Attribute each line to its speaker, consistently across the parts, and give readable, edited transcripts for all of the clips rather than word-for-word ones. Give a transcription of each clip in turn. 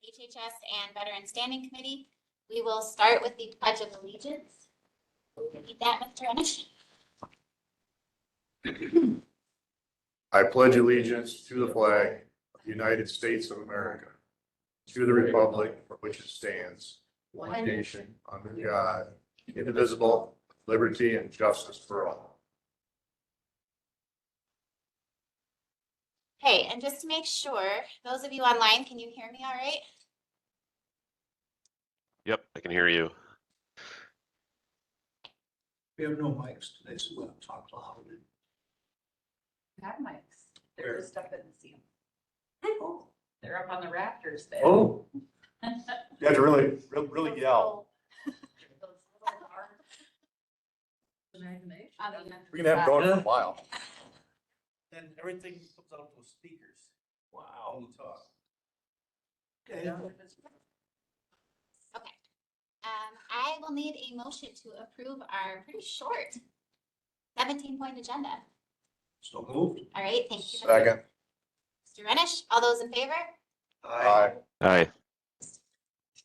Speaker 1: HHS and Veteran Standing Committee. We will start with the Pledge of Allegiance. Read that, Mr. Ennis.
Speaker 2: I pledge allegiance to the flag of the United States of America, to the republic for which it stands, one nation, under God, indivisible, with liberty and justice for all.
Speaker 1: Okay, and just to make sure, those of you online, can you hear me all right?
Speaker 3: Yep, I can hear you.
Speaker 4: We have no mics today, so we'll talk loud.
Speaker 5: Have mics. They're just up in the ceiling. They're up on the rafters there.
Speaker 2: Oh. You have to really yell.
Speaker 5: Imagination.
Speaker 2: We're gonna have it going for a while.
Speaker 4: Then everything comes out those speakers.
Speaker 2: Wow.
Speaker 4: When you talk.
Speaker 5: Okay.
Speaker 1: Okay. I will need a motion to approve our pretty short 17-point agenda.
Speaker 4: So moved.
Speaker 1: All right, thank you.
Speaker 2: Second.
Speaker 1: Mr. Renish, all those in favor?
Speaker 2: Aye.
Speaker 3: Hi.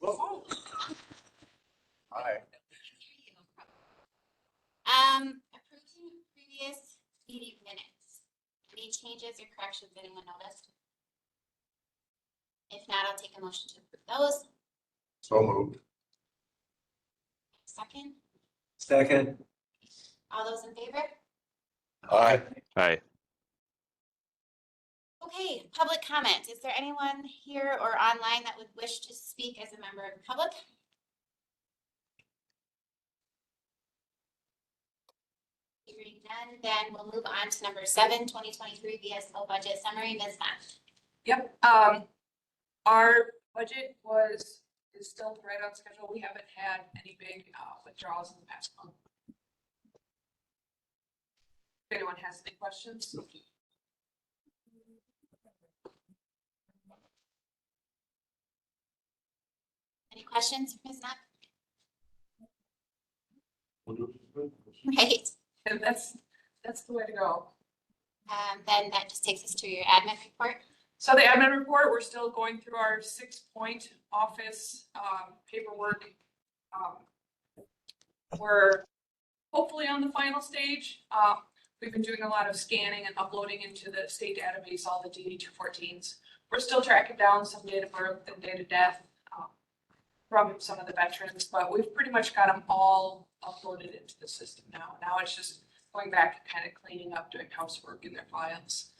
Speaker 4: Whoa.
Speaker 2: Aye.
Speaker 1: Approving previous meeting minutes. Any changes or corrections anyone noticed? If not, I'll take a motion to approve those.
Speaker 2: So moved.
Speaker 1: Second,
Speaker 4: Second.
Speaker 1: all those in favor?
Speaker 2: Aye.
Speaker 3: Hi.
Speaker 1: Okay, public comment. Is there anyone here or online that would wish to speak as a member of the public? Hearing none, then we'll move on to number 7, 2023 VSO budget summary. Ms. Matt.
Speaker 6: Yep, our budget is still right on schedule. We haven't had any big withdrawals in the past month. If anyone has any questions.
Speaker 1: Any questions, Ms. Matt? Right.
Speaker 6: And that's the way to go.
Speaker 1: Then that just takes us to your admin report.
Speaker 6: So the admin report, we're still going through our 6-point office paperwork. We're hopefully on the final stage. We've been doing a lot of scanning and uploading into the state database, all the DD-214s. We're still tracking down some date of birth and date of death from some of the veterans, but we've pretty much got them all uploaded into the system now. Now it's just going back and kind of cleaning up, doing housework in their files.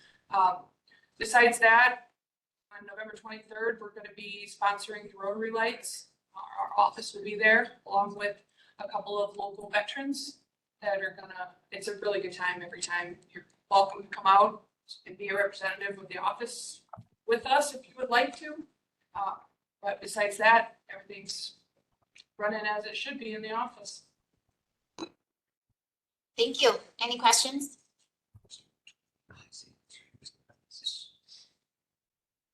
Speaker 6: Besides that, on November 23rd, we're going to be sponsoring the Rotary Lights. Our office will be there along with a couple of local veterans that are it's a really good time every time. You're welcome to come out and be a representative of the office with us if you would like to. But besides that, everything's running as it should be in the office.
Speaker 1: Thank you. Any questions?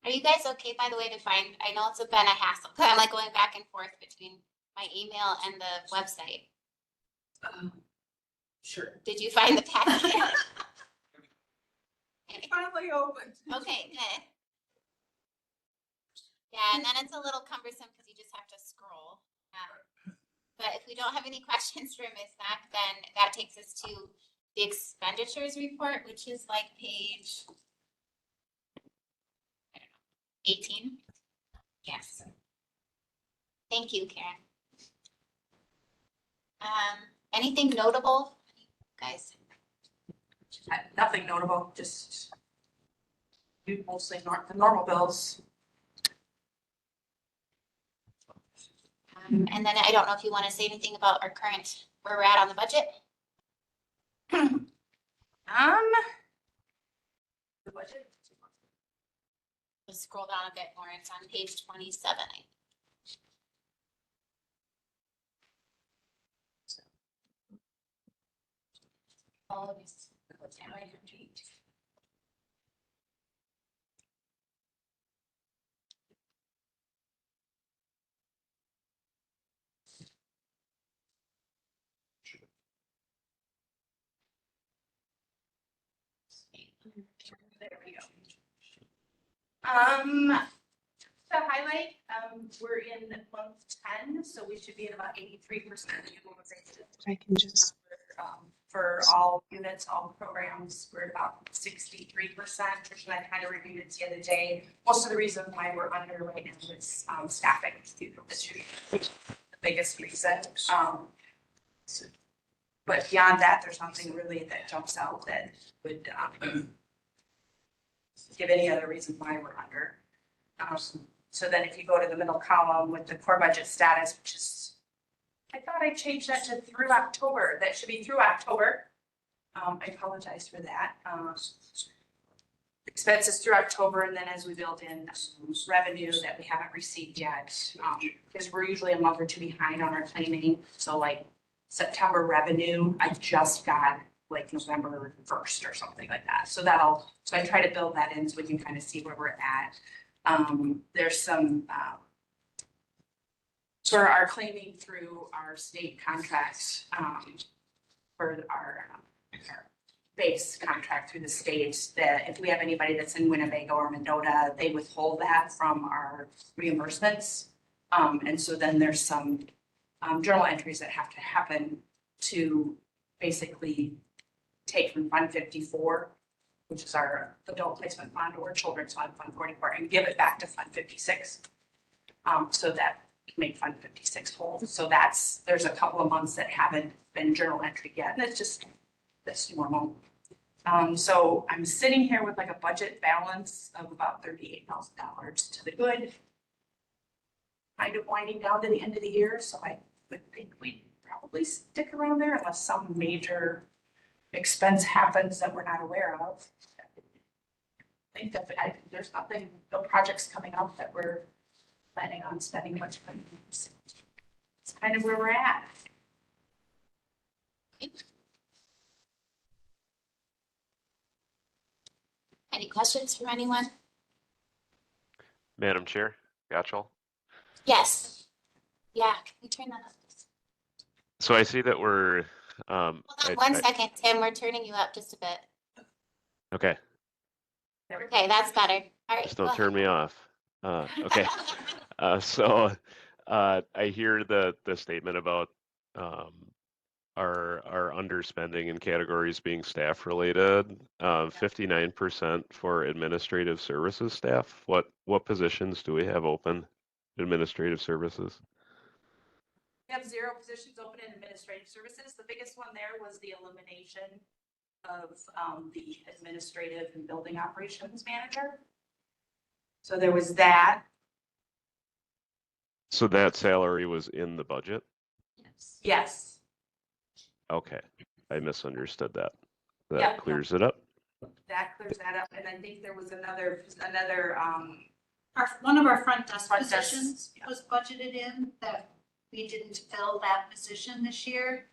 Speaker 1: Are you guys okay, by the way, to find, I know it's been a hassle, because I'm like going back and forth between my email and the website.
Speaker 5: Sure.
Speaker 1: Did you find the packet?
Speaker 5: Finally opened.
Speaker 1: Okay, good. Yeah, and then it's a little cumbersome because you just have to scroll. But if we don't have any questions for Ms. Mack, then that takes us to the expenditures report, which is like page 18. Yes. Thank you, Karen. Anything notable, guys?
Speaker 6: Nothing notable, just mostly the normal bills.
Speaker 1: And then I don't know if you want to say anything about our current, where we're at on the budget.
Speaker 6: The budget.
Speaker 1: Just scroll down a bit more. It's on page 27. All of these.
Speaker 6: There we go. To highlight
Speaker 5: Mike, we're in month 10, so we should be at about 83% utilization.
Speaker 3: I can just,
Speaker 5: For all units, all programs, we're at about 63%, which I kind of reviewed it the other day. Most of the reason why we're under right now is staffing. The biggest reason. But beyond that, there's nothing really that jumps out that would give any other reason why we're under. So then if you go to the middle column with the core budget status, which is, I thought I changed that to through October. That should be through October. I apologize for that. Expenses through October, and then as we build in revenue that we haven't received yet, because we're usually a month or two behind on our claiming. So like September revenue, I just got like November 1st or something like that. So I try to build that in so we can kind of see where we're at. There's some, for our claiming through our state contracts, for our base contract through the state, that if we have anybody that's in Winnebago or Mendota, they withhold that from our reimbursements. And so then there's some journal entries that have to happen to basically take from Fund 54, which is our adult placement fund, or children's fund, Fund 44, and give it back to Fund 56. So that can make Fund 56 whole. So there's a couple of months that haven't been journal entry yet, and it's just, that's normal. So I'm sitting here with like a budget balance of about $38,000 to the good. Kind of winding down to the end of the year, so I would think we'd probably stick around there unless some major expense happens that we're not aware of. I think that there's nothing, no projects coming up that we're planning on spending much money. It's kind of where we're at.
Speaker 1: Any questions from anyone?
Speaker 7: Madam Chair, Gotchall.
Speaker 1: Yes. Yeah, can we turn that up?
Speaker 7: So I see that we're,
Speaker 1: Hold on one second, Tim, we're turning you up just a bit.
Speaker 7: okay,
Speaker 1: Okay, that's better. All right.
Speaker 7: just
Speaker 1: go
Speaker 7: don't turn me off. Okay, so I hear the statement about our underspending in categories being staff related. 59% for administrative services staff. What positions do we have open? Administrative services.
Speaker 5: We have 0 positions open in administrative services. The biggest one there was the elimination of the administrative and building operations manager. So there was that.
Speaker 7: So that salary was in the budget?
Speaker 5: Yes.
Speaker 7: Okay, I misunderstood that.
Speaker 5: Yeah.
Speaker 7: That clears it up.
Speaker 5: That clears that up. And I think there was another
Speaker 8: One of our front desk
Speaker 5: Front desk,
Speaker 8: positions
Speaker 5: yeah.
Speaker 8: was budgeted in that we didn't fill that position this year.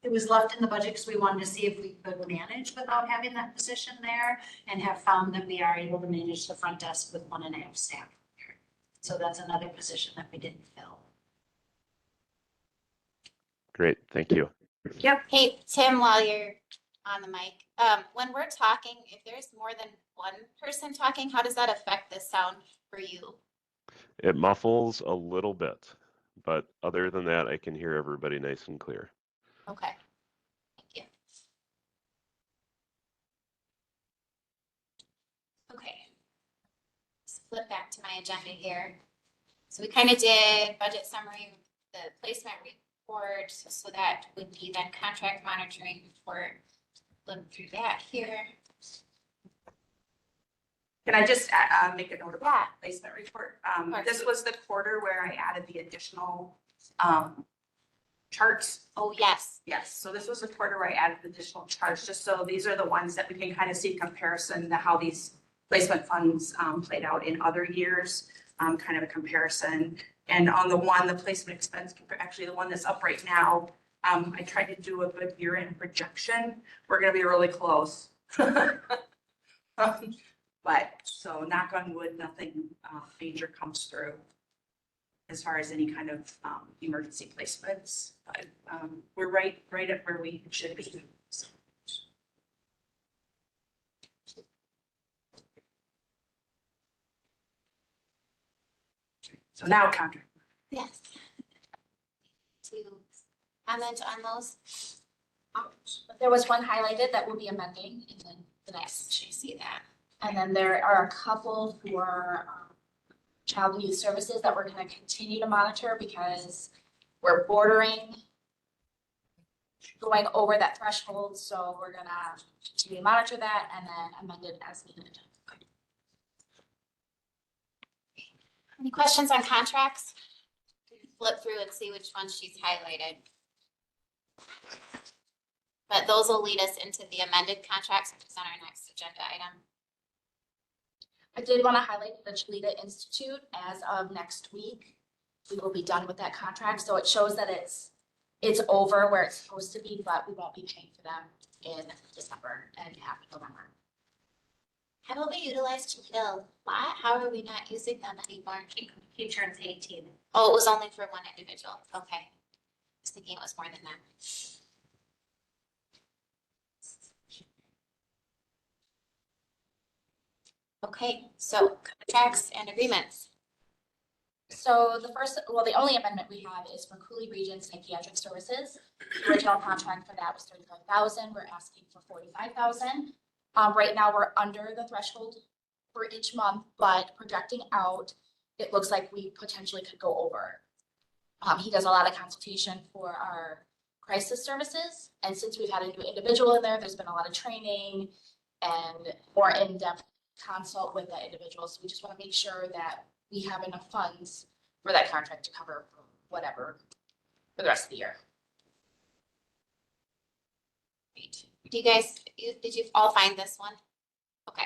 Speaker 8: It was left in the budget because we wanted to see if we could manage without having that position there, and have found that we are able to manage the front desk with 1.5 staff. So that's another position that we didn't fill.
Speaker 7: Great, thank you.
Speaker 1: Hey, Tim, while you're on the mic, when we're talking, if there's more than one person talking, how does that affect the sound for you?
Speaker 7: It muffles a little bit, but other than that, I can hear everybody nice and clear.
Speaker 1: Okay. Thank you. Okay. Let's flip back to my agenda here. So we kind of did budget summary, the placement report, so that would be then contract monitoring report. Look through that here.
Speaker 5: Can I just make a note of that placement report?
Speaker 1: course.
Speaker 5: This was the quarter where I added the additional charts.
Speaker 1: Oh, yes.
Speaker 5: Yes, so this was the quarter where I added the additional charts, just so these are the ones that we can kind of see comparison to how these placement funds played out in other years, kind of a comparison. And on the one, the placement expense, actually the one that's up right now, I tried to do a good year-end projection. We're gonna be really close. But so knock on wood, nothing major comes through as far as any kind of emergency placements. But we're right at where we should be. So. So now contract.
Speaker 1: Yes. To comment on those?
Speaker 3: There was one highlighted that we'll be amending in the
Speaker 1: Yes,
Speaker 3: next.
Speaker 1: you see that.
Speaker 3: And then there are a couple for child and youth services that we're gonna continue to monitor because we're bordering going over that threshold, so we're gonna continue to monitor that and then amend it as needed.
Speaker 1: Any questions on contracts? Flip through and see which one she's highlighted. But those will lead us into the amended contracts, which is on our next agenda item.
Speaker 3: I did want to highlight the Chalita Institute as of next week. We will be done with that contract, so it shows that it's over where it's supposed to be, but we won't be paying for them in December and half of November.
Speaker 1: Haven't we utilized Toledo a lot? How are we not using them anymore?
Speaker 8: He turns 18.
Speaker 1: Oh, it was only for one individual. Okay. I was thinking it was more than that. Okay, so contracts and agreements.
Speaker 3: So the only amendment we have is for Cooley Region Psychiatric Services. The original contract for that was $35,000. We're asking for $45,000. Right now, we're under the threshold for each month, but projecting out, it looks like we potentially could go over. He does a lot of consultation for our crisis services, and since we've had a new individual in there, there's been a lot of training and more in-depth consult with that individual. So we just want to make sure that we have enough funds for that contract to cover whatever for the rest of the year.
Speaker 1: Great. Do you guys, did you all find this one? Okay.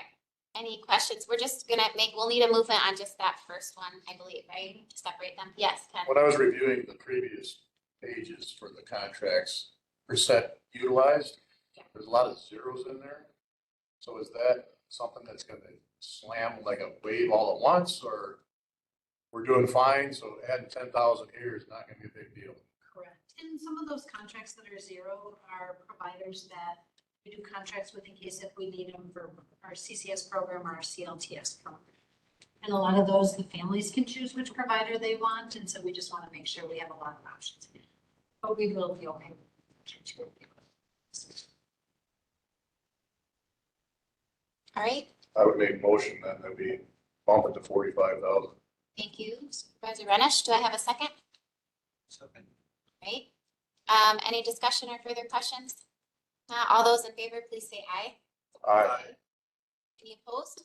Speaker 1: Any questions? We're just gonna we'll need a movement on just that first one, I believe, right? To separate them. Yes, Ken.
Speaker 2: When I was reviewing the previous pages for the contracts, percent utilized, there's a lot of zeros in there. So is that something that's gonna slam like a wave all at once, or we're doing fine, so adding 10,000 here is not gonna be a big deal?
Speaker 8: Correct. And some of those contracts that are zero are providers that we do contracts with in case if we need them for our CCS program or our CLTS program. And a lot of those, the families can choose which provider they want, and so we just want to make sure we have a lot of options. But we will be okay.
Speaker 1: All right,
Speaker 2: I would make a motion then that we bump it to 45,000.
Speaker 1: thank you. Supervisor Renish, do I have a second?
Speaker 4: Second.
Speaker 1: Right. Any discussion or further questions? All those in favor, please say aye.
Speaker 2: Aye.
Speaker 1: Any opposed?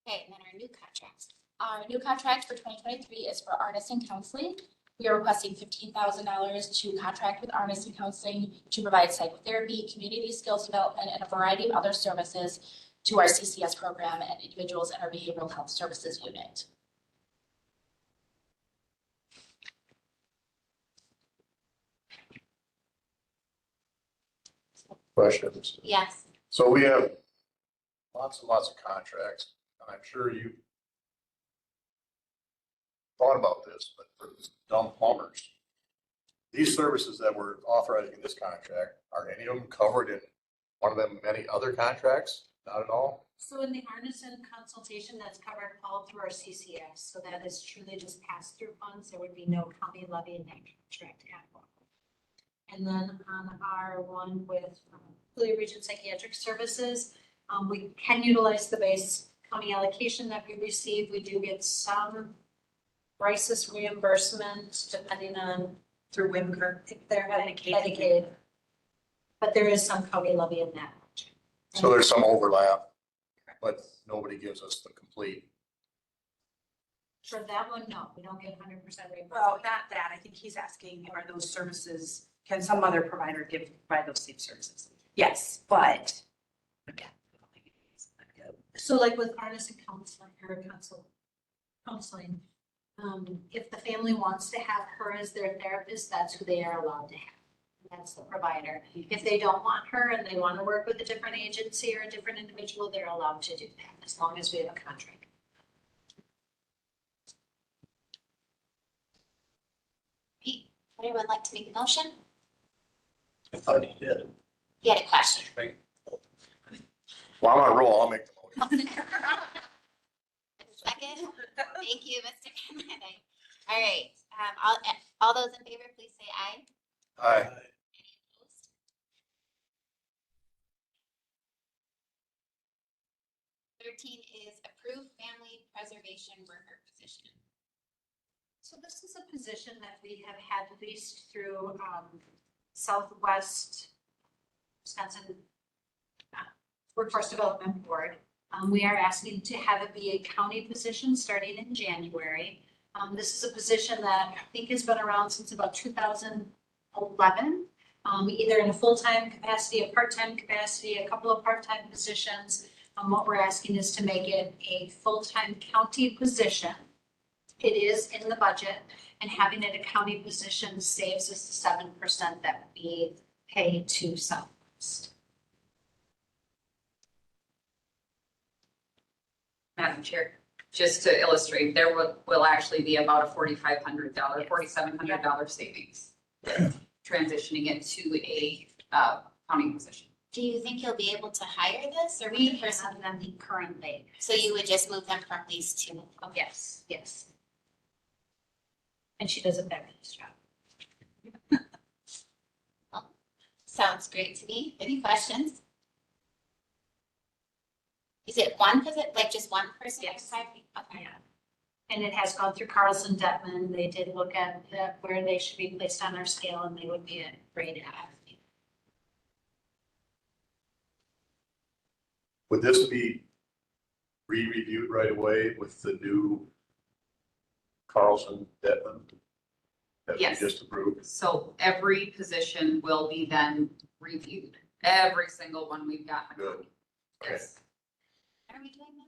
Speaker 1: Okay, and then our new contract.
Speaker 3: Our new contract for 2023 is for Artisan Counseling. We are requesting $15,000 to contract with Artisan Counseling to provide psychotherapy, community skills development, and a variety of other services to our CCS program and individuals in our behavioral health services unit.
Speaker 2: Questions?
Speaker 1: Yes.
Speaker 2: So we have lots and lots of contracts, and I'm sure you thought about this, but for dumb plumbers, these services that we're authorizing in this contract, are any of them covered in one of them many other contracts? Not at all?
Speaker 8: So in the Artisan consultation, that's covered all through our CCS. So that is truly just pass-through funds. There would be no county levy in that contract at all. And then on our one with Cooley Region Psychiatric Services, we can utilize the base county allocation that we receive. We do get some crisis reimbursement depending on through WIMCR, if they're Medicaid. But there is some county levy in that.
Speaker 2: So there's some overlap, but nobody gives us the complete.
Speaker 8: For that one, no, we don't get 100% reimbursement.
Speaker 5: Well, not that. I think he's asking, are those services, can some other provider provide those same services? Yes, but.
Speaker 8: So like with Artisan counseling, counseling, if the family wants to have her as their therapist, that's who they are allowed to have. That's the provider. If they don't want her and they want to work with a different agency or a different individual, they're allowed to do that as long as we have a contract.
Speaker 1: Pete, would anyone like to make a motion?
Speaker 4: I thought he did.
Speaker 1: You had a question.
Speaker 2: Well, I'm on a roll, I'll make the motion.
Speaker 1: Second? Thank you, Mr. Conrad. All right, all those in favor, please say aye.
Speaker 2: Aye.
Speaker 1: Any opposed? 13 is approved family preservation worker position.
Speaker 8: So this is a position that we have had leased through Southwest Wisconsin Workforce Development Board. We are asking to have it be a county position starting in January. This is a position that I think has been around since about 2011. Either in a full-time capacity, a part-time capacity, a couple of part-time positions. What we're asking is to make it a full-time county position. It is in the budget, and having it a county position saves us the 7% that we pay to Southwest.
Speaker 9: Madam Chair, just to illustrate, there will actually be about a $4,500, $4,700 savings. Transitioning it to a county position.
Speaker 1: Do you think you'll be able to hire this or
Speaker 8: We
Speaker 1: be the person?
Speaker 8: have them currently.
Speaker 1: So you would just move them from lease to?
Speaker 8: Yes, yes. And she does a fabulous job.
Speaker 1: Sounds great to me. Any questions? Is it one, like just one person?
Speaker 8: Yes.
Speaker 1: Okay.
Speaker 8: Yeah. And it has gone through Carlson Detman. They did look at where they should be placed on our scale, and they would be a great add.
Speaker 2: Would this be re-reviewed right away with the new Carlson Detman that we
Speaker 9: Yes.
Speaker 2: just approved?
Speaker 9: So every position will be then reviewed, every single one we've got. in the
Speaker 2: Good.
Speaker 9: county.
Speaker 2: Okay.
Speaker 9: Yes.
Speaker 1: Are we doing that?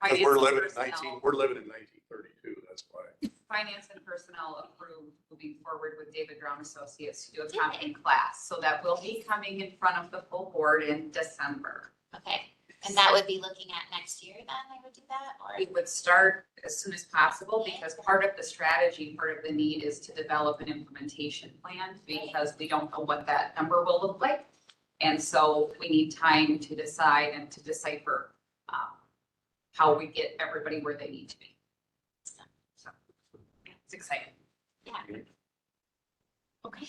Speaker 2: Because
Speaker 9: Finance
Speaker 2: we're
Speaker 9: and
Speaker 2: living in
Speaker 9: personnel-
Speaker 2: we're living in 1932, that's why.
Speaker 9: Finance and personnel approved moving forward with David Brown Associates to do a accounting class. So that will be coming in front of the full board in December.
Speaker 1: Okay, and that would be looking at next year then, I would do that, or?
Speaker 9: We would start as soon as possible because part of the strategy, part of the need is to develop an implementation plan because we don't know what that number will look like. And so we need time to decide and to decipher how we get everybody where they need to be. So it's exciting.
Speaker 1: Yeah. Okay.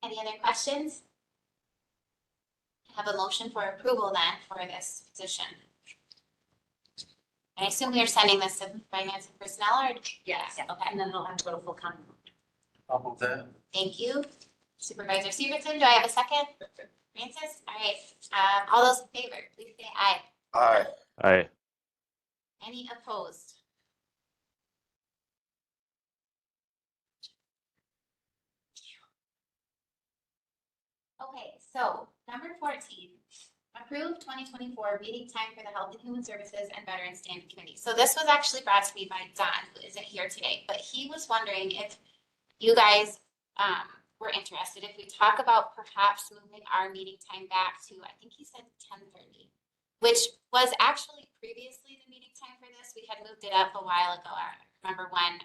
Speaker 1: Any other questions? Have a motion for approval then for this position. I assume we are sending this to finance and personnel or?
Speaker 8: Yes.
Speaker 1: Okay,
Speaker 8: And then it'll have to go to full county.
Speaker 4: I'll move that.
Speaker 1: thank you. Supervisor Severson, do I have a second? Francis, all right, all those in favor, please say aye.
Speaker 2: Aye.
Speaker 7: Aye.
Speaker 1: Any opposed? Okay, so number 14, approved 2024 meeting time for the Health and Human Services and Veterans Standing Committee. So this was actually brought to me by Don, who isn't here today, but he was wondering if you guys were interested, if we talk about perhaps moving our meeting time back to, I think he said 10:30, which was actually previously the meeting time for this. We had moved it up a while ago. I remember when,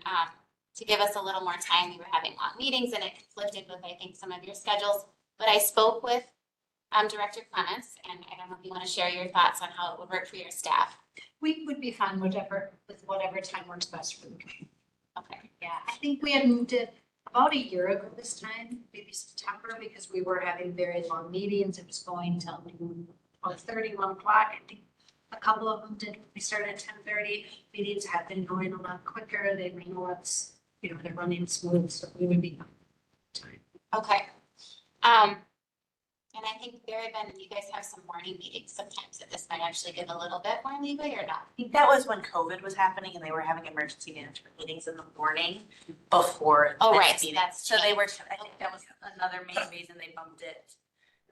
Speaker 1: to give us a little more time, we were having long meetings and it conflicted with, I think, some of your schedules. But I spoke with Director Clements, and I don't know if you want to share your thoughts on how it would work for your staff.
Speaker 8: We would be fine with whatever time works best for the community.
Speaker 1: Okay.
Speaker 8: Yeah, I think we had moved it about a year ago this time, maybe September, because we were having very long meetings. It was going till 12:30, 1 o'clock. I think a couple of them did. We started at 10:30. Meetings have been going a lot quicker. They know what's, they're running smooth, so we would be fine.
Speaker 1: Okay. And I think there had been, you guys have some morning meetings sometimes that this might actually give a little bit more leeway or not?
Speaker 10: I think that was when COVID was happening and they were having emergency management meetings in the morning before.
Speaker 1: Oh,
Speaker 10: this
Speaker 1: right, so
Speaker 10: meeting.
Speaker 1: that's
Speaker 10: So they were,
Speaker 1: changed.
Speaker 10: I think that was another main reason they bumped it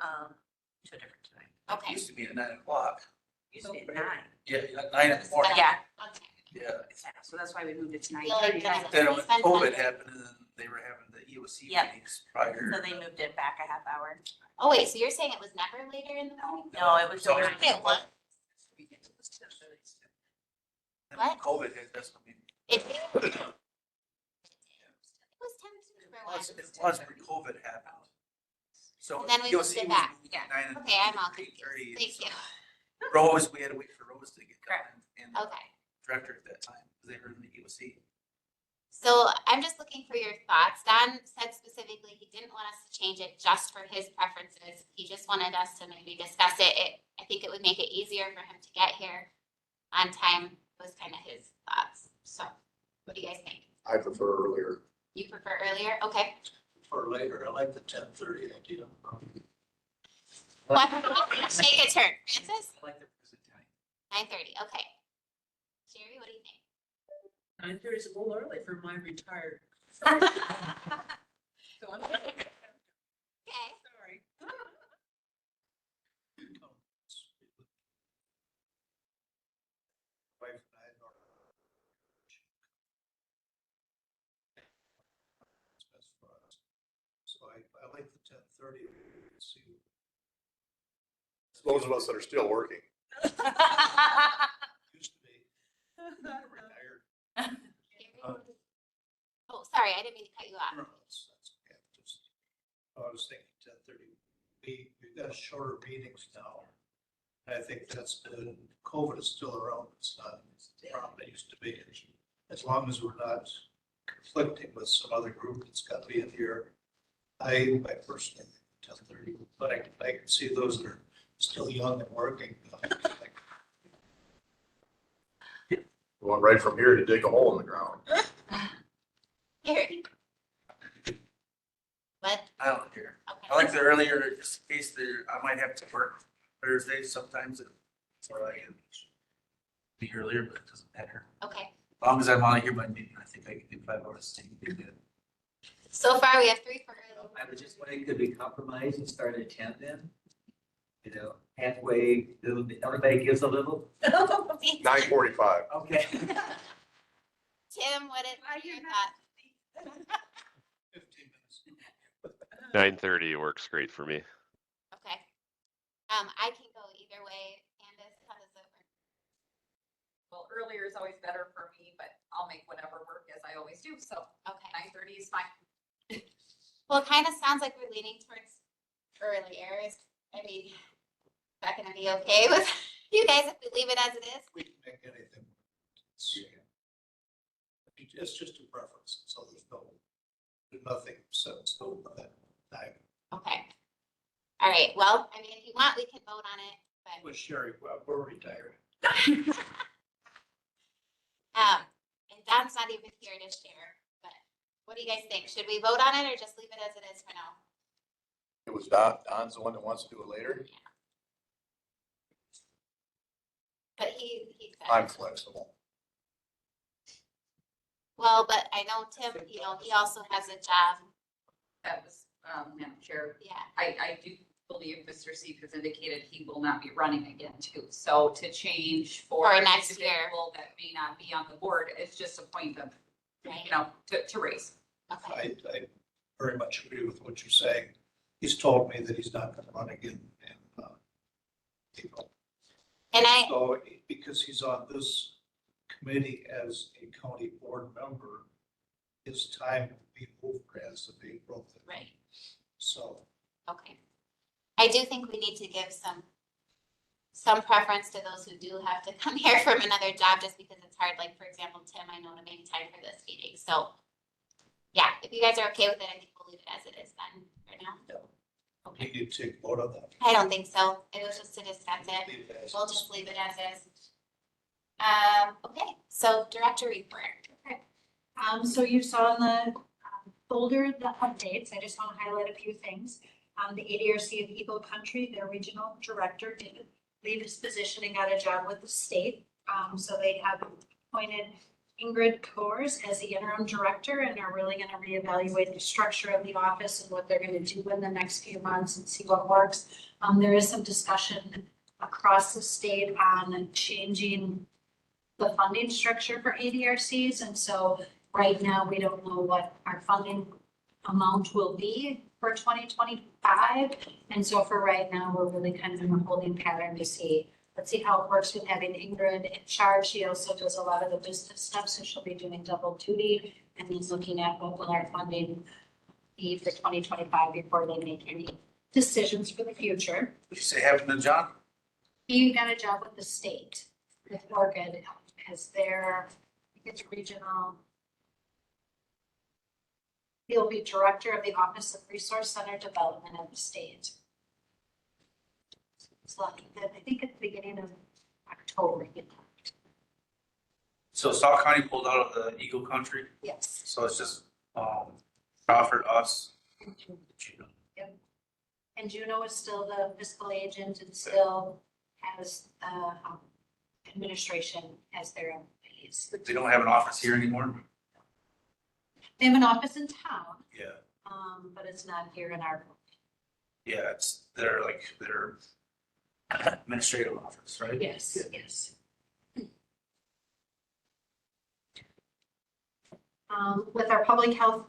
Speaker 10: to a different time.
Speaker 1: Okay.
Speaker 4: Used to be at 9 o'clock.
Speaker 10: Used to be at 9.
Speaker 4: Yeah, at 9 in the morning.
Speaker 10: Yeah.
Speaker 1: Okay.
Speaker 4: Yeah.
Speaker 10: So that's why we moved it to 9:30.
Speaker 1: Feel like that-
Speaker 4: Then when
Speaker 1: We spent
Speaker 4: COVID
Speaker 1: time-
Speaker 4: happened, and then they were having the EOC
Speaker 10: Yep.
Speaker 4: meetings prior.
Speaker 10: So they moved it back a half hour.
Speaker 1: Oh, wait, so you're saying it was never later in the morning?
Speaker 10: No, it was
Speaker 4: always-
Speaker 10: later.
Speaker 1: It was.
Speaker 4: And when
Speaker 1: What?
Speaker 4: COVID hit, that's when we.
Speaker 1: It was 10 for a while.
Speaker 4: It was when COVID happened. So.
Speaker 1: And then we moved
Speaker 4: EOC
Speaker 1: it
Speaker 4: was
Speaker 1: back.
Speaker 4: moving at 9 and
Speaker 1: Okay, I'm all
Speaker 4: 8:30,
Speaker 1: confused. Thank
Speaker 4: so
Speaker 1: you.
Speaker 4: Rose, we had to wait for Rose to get
Speaker 10: Correct.
Speaker 4: going.
Speaker 1: Okay.
Speaker 4: director at that time, because they heard in the EOC.
Speaker 1: So I'm just looking for your thoughts. Don said specifically he didn't want us to change it just for his preferences. He just wanted us to maybe discuss it. I think it would make it easier for him to get here on time was kind of his thoughts. So what do you guys think?
Speaker 2: I prefer earlier.
Speaker 1: You prefer earlier? Okay.
Speaker 4: For later, I like the 10:30 idea.
Speaker 1: Take a turn. Francis?
Speaker 4: I like the present time.
Speaker 1: 9:30. Okay. Sherry, what do you think?
Speaker 11: 9:30 is a little early for my retired.
Speaker 1: Okay.
Speaker 11: Sorry.
Speaker 4: Wife and I had our- It's best for us. So I like the 10:30. See,
Speaker 2: Those of us that are still working.
Speaker 4: used to be
Speaker 2: Retired.
Speaker 1: Oh, sorry, I didn't mean to cut you off.
Speaker 4: No, that's okay. Just, I was thinking 10:30. We've got shorter meetings now. And I think that's good. COVID is still around. It's not the problem it used to be. As long as we're not conflicting with some other group that's got to be in here. I personally think 10:30, but I can see those that are still young and working.
Speaker 2: Going right from here to dig a hole in the ground.
Speaker 1: Gary. What?
Speaker 4: I don't care.
Speaker 1: Okay.
Speaker 4: I like the earlier, just in case there, I might have to work Thursday sometimes, so I can be earlier, but it doesn't matter.
Speaker 1: Okay.
Speaker 4: As long as I'm out of here by noon, I think I can do 5 hours. So you can do that.
Speaker 1: So far, we have 3 for early.
Speaker 12: I was just wondering, could we compromise and start at 10 then? You know, halfway, everybody gives a little?
Speaker 2: 9:45.
Speaker 12: Okay.
Speaker 1: Tim, what is your thought?
Speaker 4: 15 minutes.
Speaker 7: 9:30 works great for me.
Speaker 1: Okay. I can go either way. Candace, how does it work?
Speaker 9: Well, earlier is always better for me, but I'll make whatever work as I always do, so
Speaker 1: Okay.
Speaker 9: 9:30 is fine.
Speaker 1: Well, it kind of sounds like we're leaning towards earlier. I mean, is that gonna be okay with you guys if we leave it as it is?
Speaker 4: We can make anything. It's just a preference, so there's nothing set in stone by that time.
Speaker 1: Okay. All right. Well, I mean, if you want, we can vote on it, but,
Speaker 4: With Sherry, we're retired.
Speaker 1: and Don's not even here to share, but what do you guys think? Should we vote on it or just leave it as it is for now?
Speaker 2: It was Don's the one that wants to do it later.
Speaker 1: But he said.
Speaker 2: I'm flexible.
Speaker 1: Well, but I know Tim, he also has a job.
Speaker 9: That was, Madam Chair,
Speaker 1: Yeah.
Speaker 9: I do believe Mr. Seep has indicated he will not be running again too. So to change for
Speaker 1: For
Speaker 9: an
Speaker 1: next year.
Speaker 9: individual that may not be on the board, it's just a point of,
Speaker 1: Right.
Speaker 9: you know, to raise.
Speaker 1: Okay.
Speaker 4: I very much agree with what you're saying. He's told me that he's not going to run again in April.
Speaker 1: And
Speaker 4: So because he's on this committee as a county board member, his time will be moved as of April.
Speaker 1: Right.
Speaker 4: So
Speaker 1: okay. I do think we need to give some preference to those who do have to come here from another job just because it's hard. Like, for example, Tim, I know to make time for this meeting. So, yeah, if you guys are okay with it, I think we'll leave it as it is then for now.
Speaker 4: you need to take a vote on that.
Speaker 1: I don't think so. It was just to discuss it.
Speaker 4: Leave it as
Speaker 1: We'll
Speaker 4: is.
Speaker 1: just leave it as is. Okay, so director report.
Speaker 8: So you saw in the folder, the updates. I just want to highlight a few things. The ADRC of Eagle Country, their regional director, did leave his position and got a job with the state. So they have appointed Ingrid Coors as the interim director and are really going to reevaluate the structure of the office and what they're going to do in the next few months and see what works. There is some discussion across the state on changing the funding structure for ADRCs. And so right now, we don't know what our funding amount will be for 2025. And so for right now, we're really kind of in a holding pattern to see, let's see how it works with having Ingrid in charge. She also does a lot of the business stuff, so she'll be doing double duty and then looking at what will our funding be for 2025 before they make any decisions for the future.
Speaker 4: What do you say happened to John?
Speaker 8: He got a job with the state, with Oregon, as their, I think it's regional. He'll be director of the Office of Resource Center Development of the state. So I think at the beginning of October.
Speaker 13: So Sauk County pulled out of the Eagle Country,
Speaker 8: Yes.
Speaker 13: so it's just, offered us.
Speaker 8: Yep. And Juneau is still the fiscal agent and still has, administration as their employees.
Speaker 13: They don't have an office here anymore?
Speaker 8: They have an office in town,
Speaker 13: Yeah,
Speaker 8: but it's not here in our.
Speaker 13: yeah, it's their administrative office, right?
Speaker 8: Yes, yes. With our public health,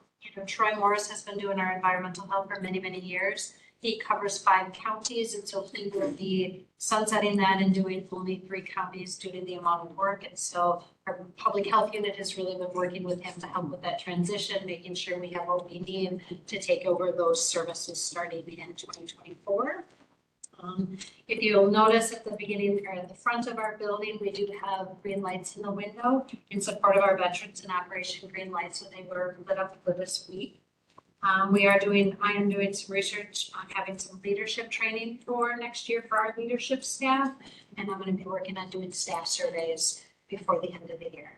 Speaker 8: Troy Morris has been doing our environmental health for many, many years. He covers 5 counties, and so he will be sunsetting that and doing only 3 counties due to the amount of work. And so our public health unit has really been working with him to help with that transition, making sure we have what we need to take over those services starting in 2024. If you'll notice at the beginning or at the front of our building, we do have green lights in the window in support of our veterans in Operation Green Lights, so they were lit up for this week. I am doing some research on having some leadership training for next year for our leadership staff, and I'm going to be working on doing staff surveys before the end of the year.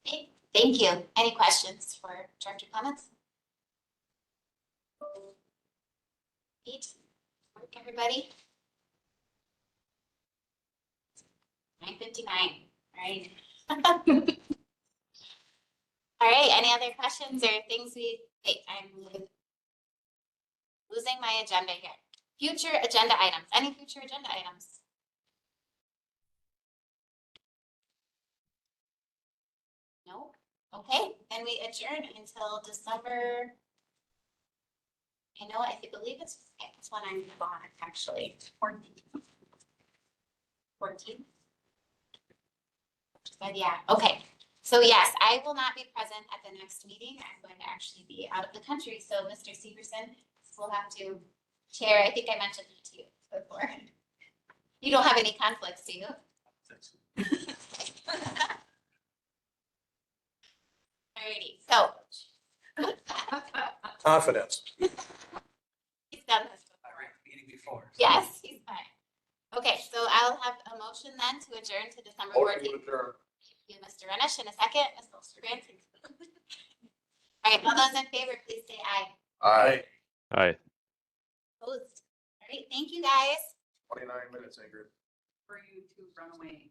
Speaker 1: Okay, thank you. Any questions for Director Clements? Pete, work everybody? 9:59, right? All right, any other questions or things I'm losing my agenda here. Future agenda items, any future agenda items? No? Okay, then we adjourn until December. I believe it's when I'm gone, actually. 14th. But yeah, okay. So yes, I will not be present at the next meeting. I'm going to actually be out of the country. So Mr. Severson will have to chair. I think I mentioned it to you before. You don't have any conflicts, do you? Alrighty, so.
Speaker 4: Confidence.
Speaker 1: He's done this
Speaker 12: I
Speaker 1: before.
Speaker 12: read the meeting before.
Speaker 1: Yes, he's fine. Okay, so I'll have a motion then to adjourn to December 14th. You, Mr. Renish, in a second, Mr. Granson. All right, all those in favor, please say aye.
Speaker 2: Aye.
Speaker 7: Aye.
Speaker 1: Opposed? All right, thank you, guys.
Speaker 2: 29 minutes, Ingrid.
Speaker 9: For you to run away.